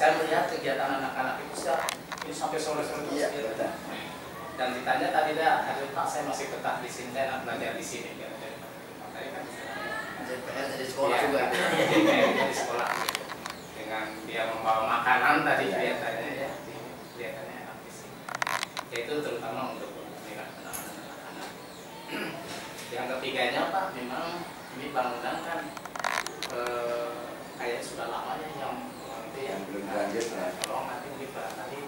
saya melihat kegiatan anak-anak itu ini sampai sore-sore terus gitu. Dan ditanya tadi aduh Pak saya masih betah di sini dan belajar di sini gitu. Makanya kan PR dari sekolah juga. Dari sekolah gitu. Dengan dia membawa makanan tadi kelihatannya ya, kelihatannya enak di sini. Yaitu terutama untuk anak-anak. Yang ketiganya Pak, memang ini bangunan kan kayak sudah lama ya yang itu ya belum lanjut ya. Kalau nanti mungkin barangkali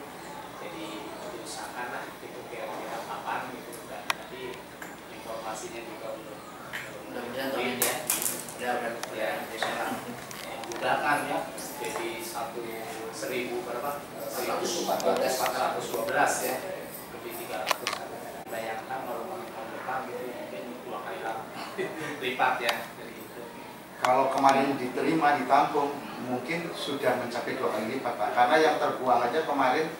jadi diusahakan lah itu kira-kira kapan gitu dan nanti informasinya juga belum mudah-mudahan ya mudah-mudahan ya jadi 1.000 berapa 1.412 ya lebih 300 bayangkan kalau tahun depan gitu mungkin 2 kali lipat ya dari itu. Kalau kemarin diterima ditampung mungkin sudah mencapai 2 kali lipat Pak, karena yang terbuang aja kemarin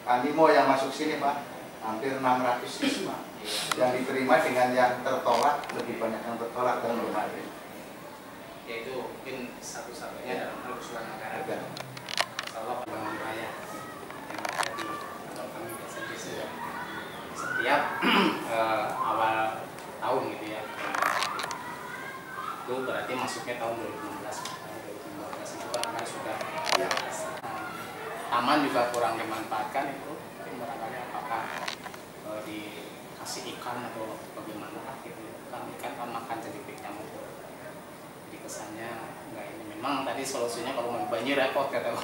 animo yang masuk sini Pak hampir 600 siswa yang diterima dengan yang tertolak lebih banyak yang tertolak dan kemarin. Yaitu mungkin satu-satunya dalam hal usulan negara kan kalau bangun raya yang ada di kantor kami biasanya setiap awal tahun gitu ya. Itu berarti masuknya tahun 2016 itu kan sudah ya. Taman juga kurang dimanfaatkan itu mungkin barangkali apakah dikasih ikan atau bagaimana gitu kan ikan kan makan sedikit nyamuk jadi kesannya enggak ini memang tadi solusinya kalau mau banjir repot kata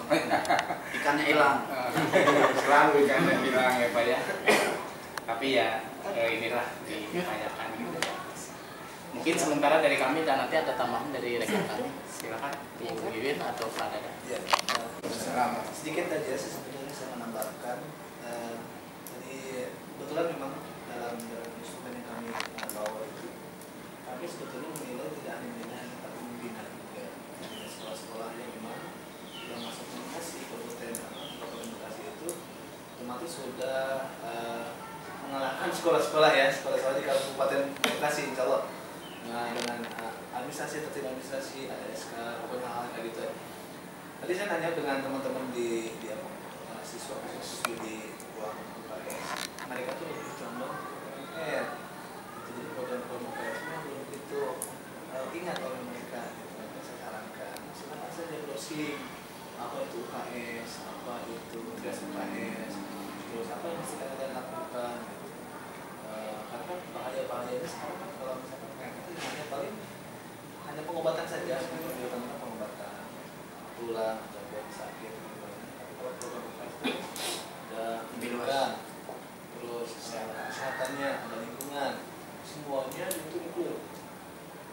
ikannya hilang Selalu ikannya hilang ya Pak ya tapi ya inilah diupayakan gitu ya. Mungkin sementara dari kami dan nanti ada tambahan dari rekan kami. Silakan Bu Wiwin atau Pak Dada. Ya, sedikit aja sebenarnya saya menambahkan. Jadi kebetulan memang dalam instrumen yang kami bawa itu, kami sebetulnya menilai tidak hanya menilai kepemimpinan juga. Sekolah-sekolah yang memang sudah masuk komunikasi, kompeten komunikasi itu otomatis sudah mengalahkan sekolah-sekolah ya, sekolah-sekolah di Kabupaten Bekasi, insya Allah. Nah, dengan administrasi, tertib administrasi, ada SK, pokoknya hal kayak gitu. Tadi saya nanya dengan teman-teman di siswa khusus di ruang UKS, mereka tuh lebih condong UKS. Jadi program-program UKS nya belum begitu ingat oleh mereka. Gitu. Saya sarankan, silakan saja browsing apa itu UKS, apa itu tugas UKS, terus apa yang mesti kalian lakukan. Gitu. Karena bahaya-bahayanya sekarang kan kalau misalkan hanya paling hanya pengobatan saja, terutama pengobatan tulang atau sakit. Tapi kalau program itu ada pendidikan, terus kesehatannya, ada lingkungan, semuanya itu include.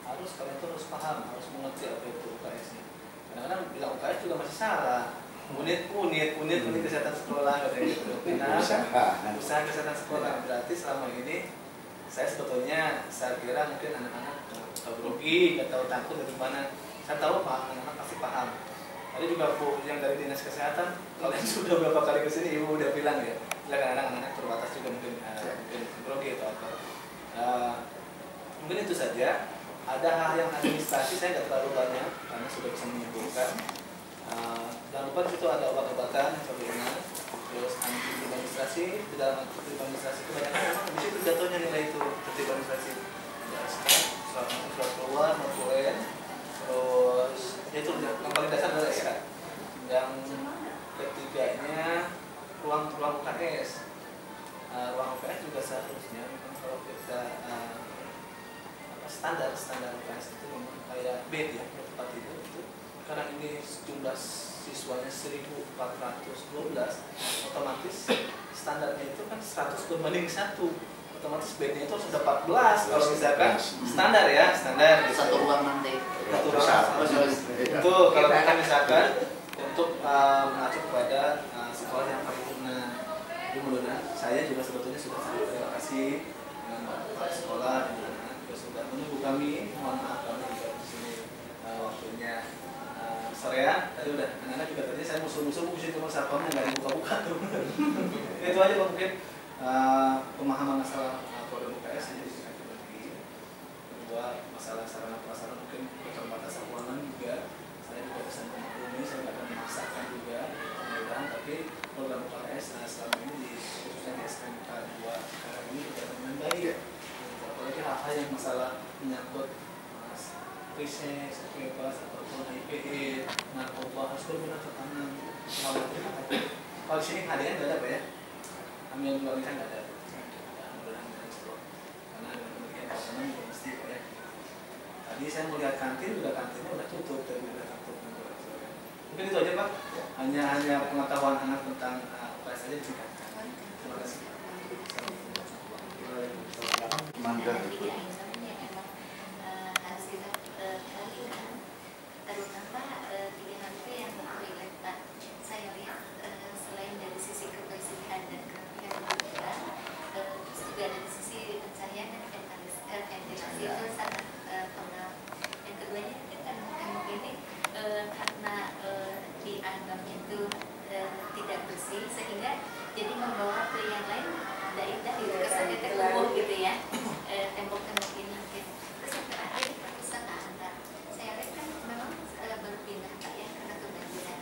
Harus kalian tuh harus paham, harus mengerti apa itu UKS-nya. Kadang-kadang bilang UKS juga masih salah. Unit kesehatan sekolah katanya gitu. Nah, usaha kesehatan sekolah berarti selama ini saya sebetulnya saya kira mungkin anak-anak tahu grogi, nggak tahu takut dari mana. Saya tahu Pak, anak-anak pasti paham. Tadi juga Bu yang dari dinas kesehatan, kalian sudah berapa kali kesini Ibu udah bilang ya, silakan anak-anak terbatas juga mungkin grogi atau apa. Mungkin itu saja. Ada hal yang administrasi saya nggak terlalu banyak karena sudah bisa menyimpulkan. Jangan lupa di situ ada obat-obatan yang saya ingat. Terus tertib administrasi, di dalam tertib administrasi kebanyakan memang di situ jatuhnya nilai itu tertib administrasi. Ya, surat keluar, notulen, terus itu yang paling dasar adalah SK. Yang ketiganya ruang UKS. Ruang UKS juga seharusnya memang kalau kita standar UKS itu memang kayak bed ya tempat tidur itu. Karena ini jumlah siswanya 1.412, otomatis standarnya itu kan 100/1, otomatis bednya itu harus ada 14 kalau misalkan standar ya, standar gitu. satu ruang nanti. Satu ruang. Itu kalau kita misalkan untuk mengacu kepada sekolah yang paripurna. Jadi mudah-mudahan saya juga sebetulnya sudah sangat terima kasih dengan Pak sekolah yang juga sudah menunggu kami. Mohon maaf kami juga di sini waktunya sore ya, tadi udah anak-anak juga tadi saya musuh-musuh mungkin cuma satpamnya nggak dibuka-buka tuh. Itu aja Pak mungkin pemahaman masalah program UKS ini bisa kita bagi. Kedua masalah sarana prasarana mungkin keterbatasan keuangan juga saya juga bisa memaklumi, saya nggak akan memaksakan juga. tapi program UKS selama ini khususnya di SMK 2 sekarang ini berjalan dengan baik. Apalagi hal-hal yang masalah menyangkut krisis, bebas ataupun IPE, narkoba harus benar-benar tertanam. Kalau di sini hadiah nggak ada Pak ya? Ambil luar kan nggak ada. Karena dengan demikian kalau juga mesti Pak ya. Tadi saya melihat kantin juga kantinnya udah tutup dari udah tutup. Mungkin itu aja Pak. Hanya pengetahuan anak tentang UKS saja disingkatkan. Terima kasih. Mangga. Sehingga jadi membawa ke yang lain tidak gitu, kesannya terkubur gitu ya, tembok-tembok ini mungkin. Terus yang terakhir perpustakaan Pak, saya lihat kan memang berpindah Pak ya karena kebanjiran.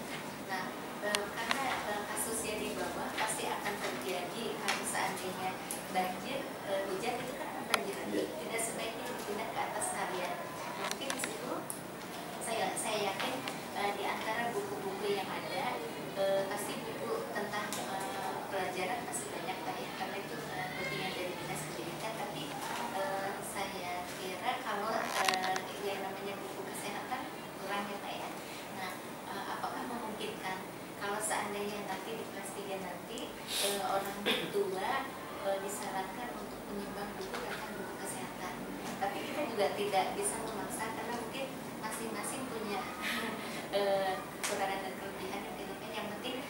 Nah karena kasusnya di bawah pasti akan terjadi kalau seandainya banjir, hujan itu kan akan banjir lagi, tidak sebaiknya dipindah ke atas harian. Mungkin di situ saya yakin di antara buku-buku yang ada pasti buku tentang pelajaran masih banyak Pak ya, karena itu bagian dari dinas pendidikan. Tapi saya kira kalau yang namanya buku kesehatan kurang ya Pak ya. Nah apakah memungkinkan kalau seandainya nanti di kelas 3 nanti orang tua disarankan untuk menyumbang buku tentang buku kesehatan, tapi kita juga tidak bisa memaksa karena mungkin masing-masing punya kekurangan dan kelebihan yang penting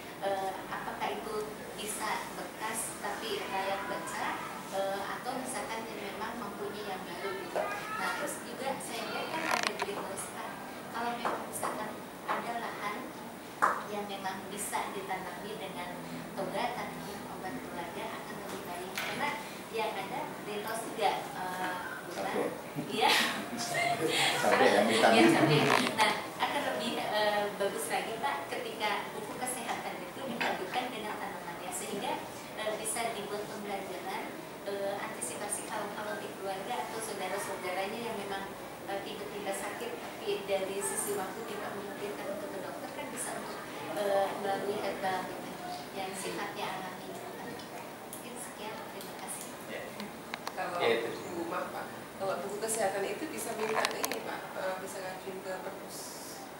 apakah itu bisa bekas tapi layak baca atau misalkan yang memang mempunyai yang baru gitu. Nah terus juga saya lihat kan ada di Pak, kalau memang misalkan ada lahan yang memang bisa ditanami dengan toga tanaman obat keluarga akan lebih baik, karena yang ada retos juga iya Sampai yang vitamin. Nah akan lebih bagus lagi Pak ketika buku kesehatan itu dipadukan dengan tanamannya, sehingga bisa dibuat pembelajaran antisipasi kalau di keluarga atau saudara-saudaranya yang memang tiba-tiba sakit tapi dari sisi waktu tidak memungkinkan untuk ke dokter, kan bisa untuk melalui herbal yang sifatnya alami. Mungkin sekian, terima kasih. Kalau Bu maaf Pak, kalau buku kesehatan itu bisa minta ke ini Pak, bisa ngajuin ke perpus.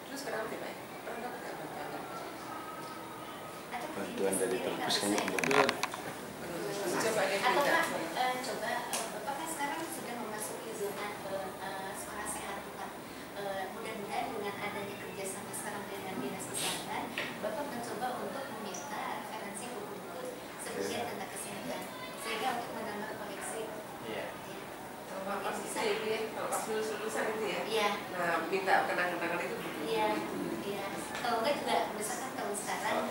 Terus kenapa Pak? Pernah dapat nggak bantuan? Bantuan dari perpus kayaknya belum. Coba dia Atau minta. Pak, coba Bapak kan sekarang sudah memasuki zona sekolah sehat Pak. Mudah-mudahan dengan adanya kerjasama sekarang dengan dinas kesehatan, Bapak mencoba untuk meminta referensi buku-buku sebagian tentang kesehatan, sehingga untuk menambah koleksi. Iya. Kalau pas bisa itu ya, kalau pas lulusan itu ya. Iya. Nah, minta kenang-kenangan itu buku. Iya. Iya. Kalau enggak juga misalkan kalau sekarang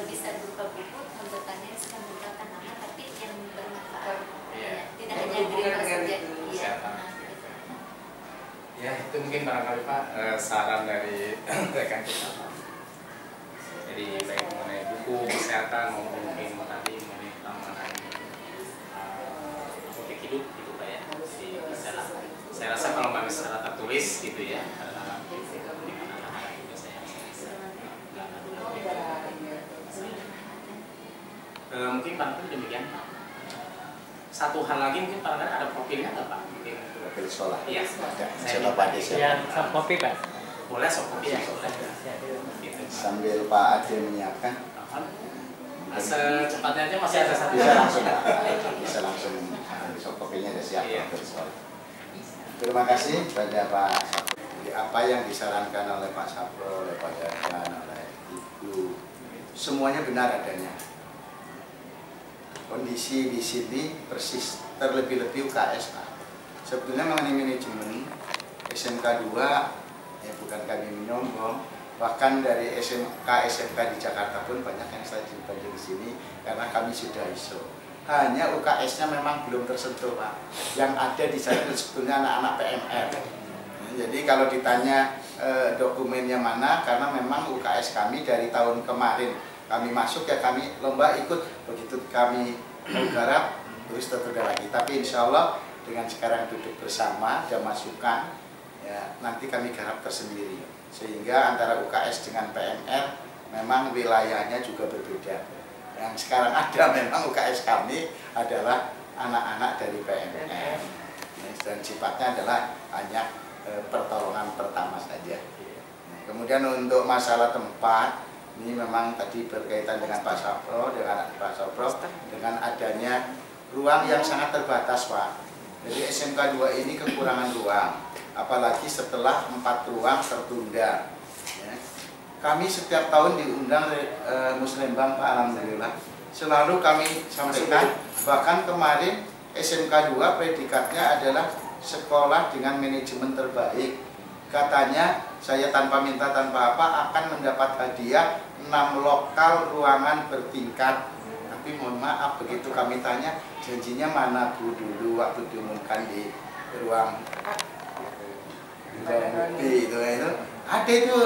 bisa berupa buku, bentukannya bisa berupa tanaman tapi yang bermanfaat. Iya. Tidak hanya greenhouse saja. Iya. Kesehatan. Nah, gitu. Ya itu mungkin barangkali Pak saran dari rekan kita Pak. Jadi baik mengenai buku kesehatan maupun mungkin tadi mengenai pola hidup gitu Pak ya. Jadi bisa, saya rasa kalau nggak secara tertulis gitu ya. Mungkin barangkali demikian. Satu hal lagi mungkin barangkali ada profilnya nggak Pak? Mungkin profil sekolah. Iya. Siapa Pak Desa? Ya, soft copy Pak. Boleh soft copy ya. Gitu. Sambil Pak Ade menyiapkan, Secepatnya aja masih ada satu. bisa langsung Pak. Bisa langsung soft copy-nya ada siap Iya. profil sekolah. Terima kasih pada Pak Sapro. Jadi apa yang disarankan oleh Pak Sapro, oleh Pak Dadan, oleh Ibu, semuanya benar adanya. Kondisi di sini persis terlebih-lebih UKS Pak. Sebetulnya mengenai manajemen SMK 2 ya bukan kami menyombong, bahkan dari SMK di Jakarta pun banyak yang saya jumpai di sini karena kami sudah ISO. Hanya UKS-nya memang belum tersentuh Pak. Yang ada di sana sebetulnya anak-anak PMR. Jadi kalau ditanya dokumennya mana, karena memang UKS kami dari tahun kemarin kami masuk ya kami lomba ikut, begitu kami mau garap terus tertunda lagi. Tapi insya Allah dengan sekarang duduk bersama dan masukan ya nanti kami garap tersendiri, sehingga antara UKS dengan PMR memang wilayahnya juga berbeda. Yang sekarang ada memang UKS kami adalah anak-anak dari PMR dan sifatnya adalah hanya pertolongan pertama saja. Kemudian untuk masalah tempat, ini memang tadi berkaitan dengan Pak Sapro, dengan adanya ruang yang sangat terbatas, Pak. Jadi SMK 2 ini kekurangan ruang, apalagi setelah 4 ruang tertunda. Ya. Kami setiap tahun diundang Muslimbang, Pak, alhamdulillah. Selalu kami sampaikan, bahkan kemarin SMK 2 predikatnya adalah sekolah dengan manajemen terbaik. Katanya saya tanpa minta tanpa apa akan mendapat hadiah 6 lokal ruangan bertingkat. Tapi mohon maaf begitu kami tanya janjinya mana Bu dulu waktu diumumkan di ruang itu ada itu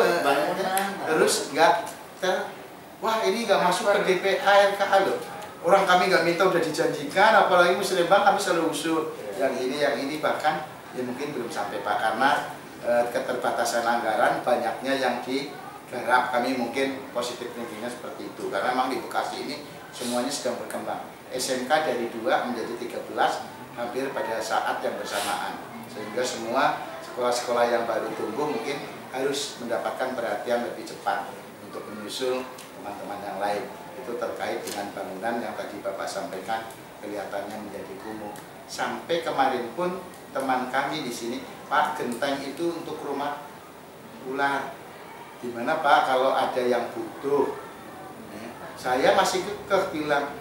terus wah ini nggak masuk ke DPA RKA loh. Orang kami nggak minta udah dijanjikan, apalagi Muslimbang kami selalu usul yang ini bahkan ya mungkin belum sampai Pak karena keterbatasan anggaran, banyaknya yang digarap. Kami mungkin positif thinkingnya seperti itu karena memang di Bekasi ini semuanya sedang berkembang. SMK dari 2 menjadi 13 hampir pada saat yang bersamaan, sehingga semua sekolah-sekolah yang baru tumbuh mungkin harus mendapatkan perhatian lebih cepat untuk menyusul teman-teman yang lain. Itu terkait dengan bangunan yang tadi Bapak sampaikan kelihatannya menjadi kumuh. Sampai kemarin pun teman kami di sini, Pak, genteng itu untuk rumah ular. Gimana Pak kalau ada yang butuh? Saya masih bilang,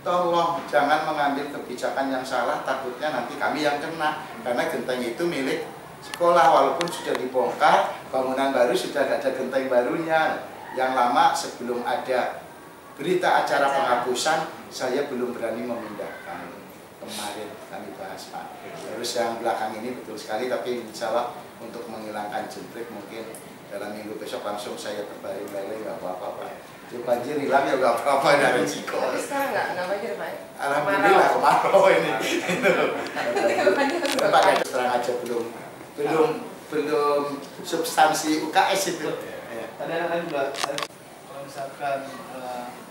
tolong jangan mengambil kebijakan yang salah, takutnya nanti kami yang kena. Karena genteng itu milik sekolah, walaupun sudah dibongkar, bangunan baru sudah ada genteng barunya. Yang lama sebelum ada berita acara penghapusan, saya belum berani memindahkan. Kemarin kami bahas Pak. Terus yang belakang ini betul sekali, tapi insya Allah untuk menghilangkan jentrik mungkin dalam minggu besok langsung saya terbaring lele, nggak apa-apa Pak. Itu banjir hilang ya nggak apa-apa, ada resiko. Tapi sekarang nggak banjir Pak? Alhamdulillah kemarau ini. Pak terang aja belum substansi UKS itu. Tadi anak-anak juga kalau misalkan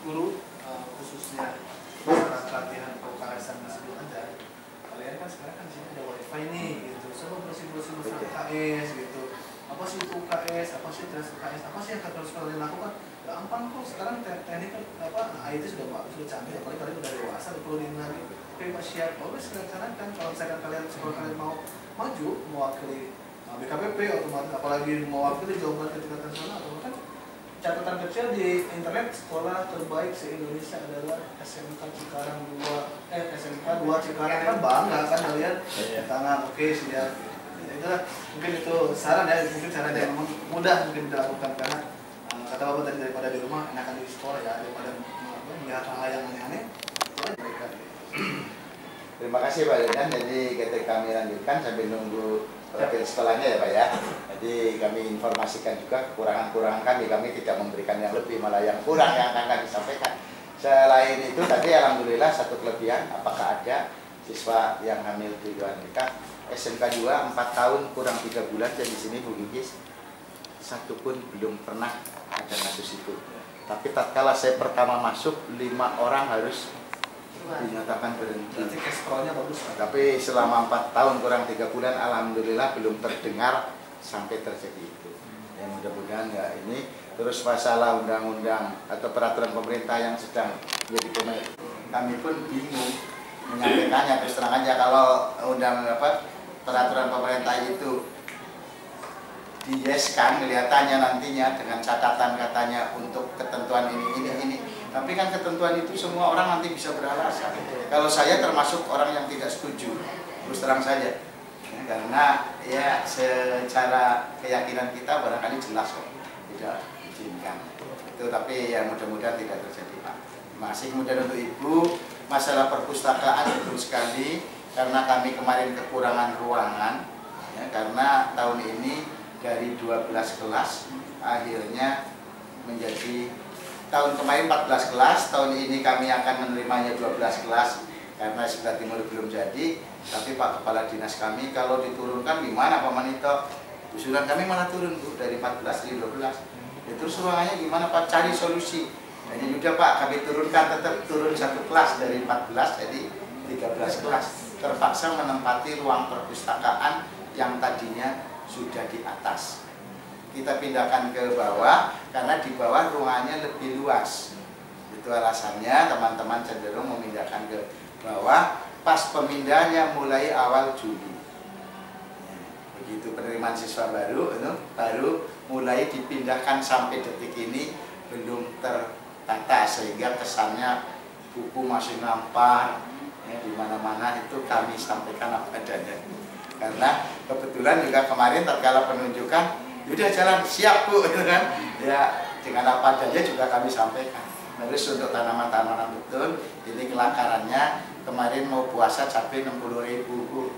guru khususnya saat latihan UKS masih belum ada, kalian kan sekarang kan di sini ada wifi nih gitu, coba bersih-bersih UKS gitu. Apa sih itu UKS, apa sih tes UKS, apa sih yang harus kalian lakukan? Gampang kok, sekarang teknik IT sudah bagus, sudah canggih, apalagi kalian udah dewasa, perlu lagi. Oke Pak siap, always kalian kan kalau misalkan kalian sekolah kalian mau maju mewakili BKPP otomatis, apalagi mewakili Jawa Barat tingkat nasional, kan catatan kecil di internet sekolah terbaik se-Indonesia adalah SMK Cikarang 2 SMK 2 Cikarang, kan bangga kan kalian tangan. Oke siap. Itulah mungkin itu saran ya, mungkin saran yang mudah mungkin dilakukan karena kata Bapak tadi daripada di rumah enakan di sekolah ya, daripada melihat hal yang aneh-aneh. Terima kasih Pak Yudan. Jadi ketika kami lanjutkan sambil nunggu profil sekolahnya ya Pak ya. Jadi kami informasikan juga kekurangan-kekurangan kami tidak memberikan yang lebih, malah yang kurang yang akan kami sampaikan. Selain itu tadi alhamdulillah satu kelebihan, apakah ada siswa yang hamil di luar nikah SMK 2 4 tahun kurang 3 bulan dan di sini Bu Gigis satu pun belum pernah ada kasus itu. Tapi tatkala saya pertama masuk 5 orang harus dinyatakan berhenti. Sekolahnya bagus. Tapi selama 4 tahun kurang 3 bulan alhamdulillah belum terdengar sampai terjadi itu. Ya mudah-mudahan ya ini. Terus masalah undang-undang atau peraturan pemerintah yang sedang menjadi pemerintah, kami pun bingung menyampaikannya. Terus terang aja kalau peraturan pemerintah itu diyeskan kelihatannya nantinya dengan catatan katanya untuk ketentuan ini. Tapi kan ketentuan itu semua orang nanti bisa beralasan. Kalau saya termasuk orang yang tidak setuju, terus terang saja. Karena ya secara keyakinan kita barangkali jelas kok tidak diizinkan. Itu tapi ya mudah-mudahan tidak terjadi Pak. Masih kemudian untuk Ibu masalah perpustakaan betul sekali karena kami kemarin kekurangan ruangan ya, karena tahun ini dari 12 kelas akhirnya menjadi tahun kemarin 14 kelas, tahun ini kami akan menerimanya 12 kelas karena sebelah timur belum jadi. Tapi Pak Kepala Dinas kami kalau diturunkan gimana Pak Manito? Usulan kami malah turun Bu, dari 14 jadi 12. Ya, terus ruangannya gimana Pak? Cari solusi. Jadi udah Pak, kami turunkan, tetap turun 1 kelas dari 14 jadi 13 kelas. Terpaksa menempati ruang perpustakaan yang tadinya sudah di atas. Kita pindahkan ke bawah karena di bawah ruangannya lebih luas. Itu alasannya teman-teman cenderung memindahkan ke bawah. Pas pemindahannya mulai awal Juli. Begitu penerimaan siswa baru itu baru mulai dipindahkan sampai detik ini belum tertata sehingga kesannya buku masih nampar ya, di mana-mana itu kami sampaikan apa adanya. Karena kebetulan juga kemarin tatkala penunjukan udah jalan siap Bu gitu kan. Ya dengan apa adanya juga kami sampaikan. Terus untuk tanaman-tanaman betul ini kelakarannya kemarin mau puasa cabai 60.000 Bu.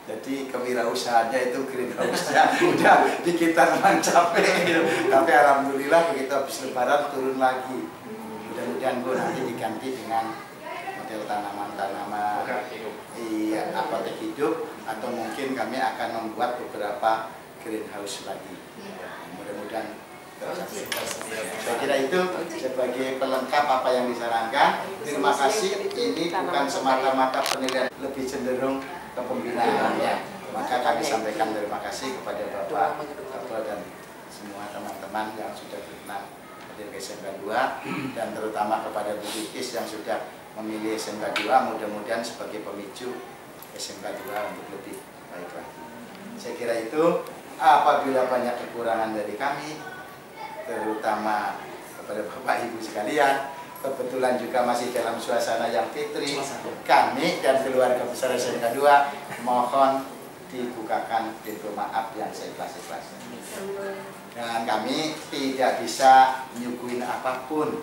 Jadi kewirausahaannya itu greenhouse-nya udah dikitar mencapai gitu. Tapi alhamdulillah begitu habis lebaran turun lagi. Mudah-mudahan Bu nanti diganti dengan model tanaman-tanaman iya, apotek hidup atau mungkin kami akan membuat beberapa greenhouse lagi. Mudah-mudahan saya kira itu sebagai pelengkap apa yang disarankan. Terima kasih. Ini bukan semata-mata penilaian, lebih cenderung ke pembinaan ya. Maka kami sampaikan terima kasih kepada Bapak Ketua dan semua teman-teman yang sudah berkenan hadir ke SMK 2 dan terutama kepada Bu Dikis yang sudah memilih SMK 2. Mudah-mudahan sebagai pemicu SMK 2 untuk lebih baik lagi. Saya kira itu. Apabila banyak kekurangan dari kami, terutama kepada Bapak Ibu sekalian, kebetulan juga masih dalam suasana yang fitri, kami dan keluarga besar SMK 2 mohon dibukakan pintu maaf yang seikhlas-ikhlasnya. Dan kami tidak bisa menyuguhin apapun